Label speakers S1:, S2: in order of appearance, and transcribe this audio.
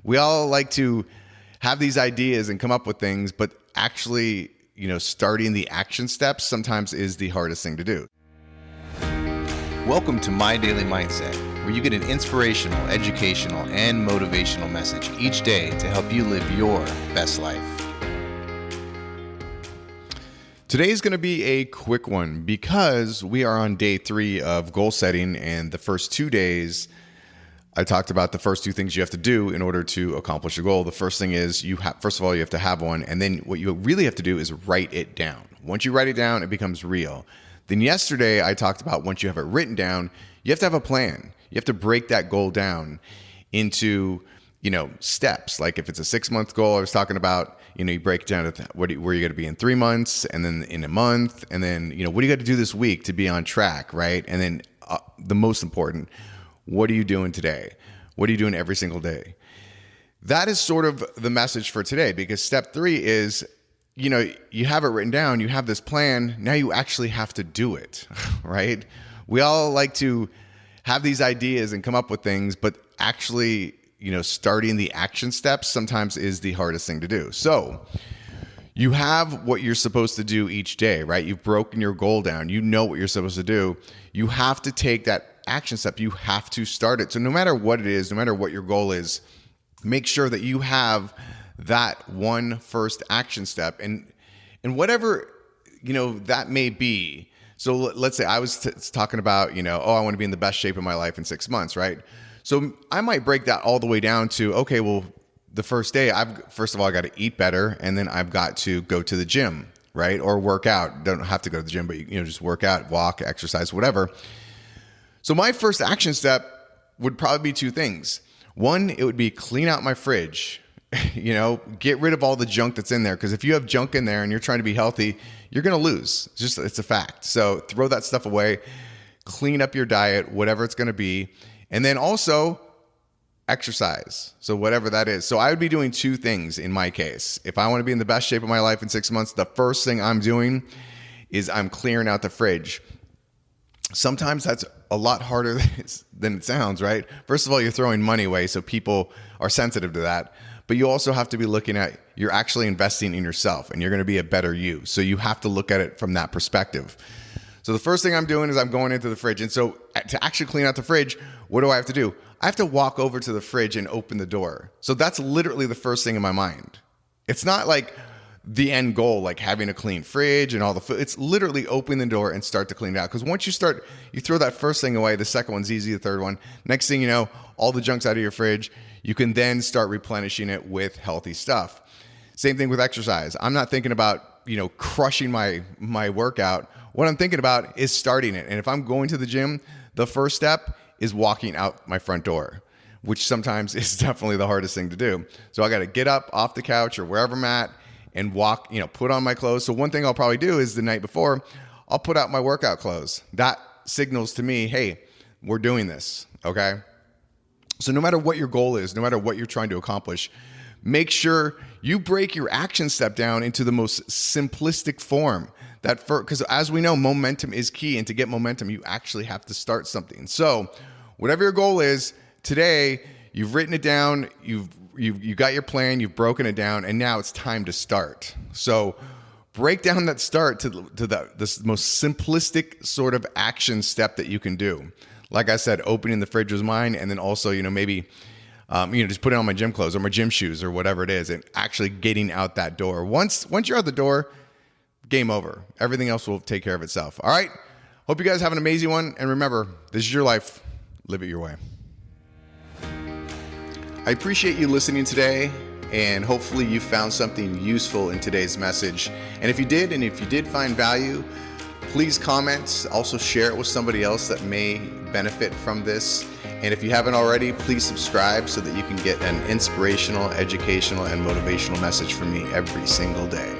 S1: We all like to have these ideas and come up with things, but actually, starting the action steps sometimes is the hardest thing to do.
S2: Welcome to My Daily Mindset, where you get an inspirational, educational, and motivational message each day to help you live your best life.
S1: Today is going to be a quick one because we are on day 3 of goal setting, and the first 2 days I talked about the first 2 things you have to do in order to accomplish a goal. The first thing is first of all, you have to have one, and then what you really have to do is write it down. Once you write it down, it becomes real. Then yesterday I talked about once you have it written down, you have to have a plan. You have to break that goal down into steps. Like if it's a 6-month goal, I was talking about, you break it down to where you're going to be in 3 months, and then in a month, and then, what do you got to do this week to be on track, right? And then the most important, what are you doing today? What are you doing every single day? That is sort of the message for today, because step 3 is, you have it written down, you have this plan, now you actually have to do it, right? We all like to have these ideas and come up with things, but actually, starting the action steps sometimes is the hardest thing to do. So you have what you're supposed to do each day, right? You've broken your goal down. You know what you're supposed to do. You have to take that action step. You have to start it. So no matter what it is, no matter what your goal is, make sure that you have that one first action step, and whatever, that may be. So let's say I was talking about, I want to be in the best shape of my life in 6 months, right? So I might break that all the way down to, okay, well, the first day, first of all, I got to eat better, and then I've got to go to the gym, right? Or work out. Don't have to go to the gym, but just work out, walk, exercise, whatever. So my first action step would probably be 2 things. One, it would be clean out my fridge. Get rid of all the junk that's in there, because if you have junk in there and you're trying to be healthy, you're going to lose. It's a fact. So throw that stuff away, clean up your diet, whatever it's going to be. And then also exercise. So whatever that is. So I would be doing 2 things in my case. If I want to be in the best shape of my life in 6 months, the first thing I'm doing is I'm clearing out the fridge. Sometimes that's a lot harder than it sounds, right? First of all, you're throwing money away, so people are sensitive to that. But you also have to be looking at, you're actually investing in yourself, and you're going to be a better you. So you have to look at it from that perspective. So the first thing I'm doing is I'm going into the fridge. And so to actually clean out the fridge, what do I have to do? I have to walk over to the fridge and open the door. So that's literally the first thing in my mind. It's not like the end goal, like having a clean fridge and all the food. It's literally open the door and start to clean it out. Because once you throw that first thing away, the second one's easy, the third one. Next thing you know, all the junk's out of your fridge. You can then start replenishing it with healthy stuff. Same thing with exercise. I'm not thinking about, crushing my workout. What I'm thinking about is starting it. And if I'm going to the gym, the first step is walking out my front door, which sometimes is definitely the hardest thing to do. So I got to get up off the couch or wherever I'm at and walk, put on my clothes. So one thing I'll probably do is the night before, I'll put out my workout clothes. That signals to me, hey, we're doing this, okay? So no matter what your goal is, no matter what you're trying to accomplish, make sure you break your action step down into the most simplistic form. Because as we know, momentum is key. And to get momentum, you actually have to start something. So whatever your goal is, today, you've written it down, you got your plan, you've broken it down, and now it's time to start. So break down that start to the most simplistic sort of action step that you can do. Like I said, opening the fridge was mine, and then also, maybe, just putting on my gym clothes or my gym shoes or whatever it is, and actually getting out that door. Once you're out the door, game over. Everything else will take care of itself. All right. Hope you guys have an amazing one. And remember, this is your life. Live it your way. I appreciate you listening today, and hopefully you found something useful in today's message. And if you did find value, please comment. Also share it with somebody else that may benefit from this. And if you haven't already, please subscribe so that you can get an inspirational, educational, and motivational message from me every single day.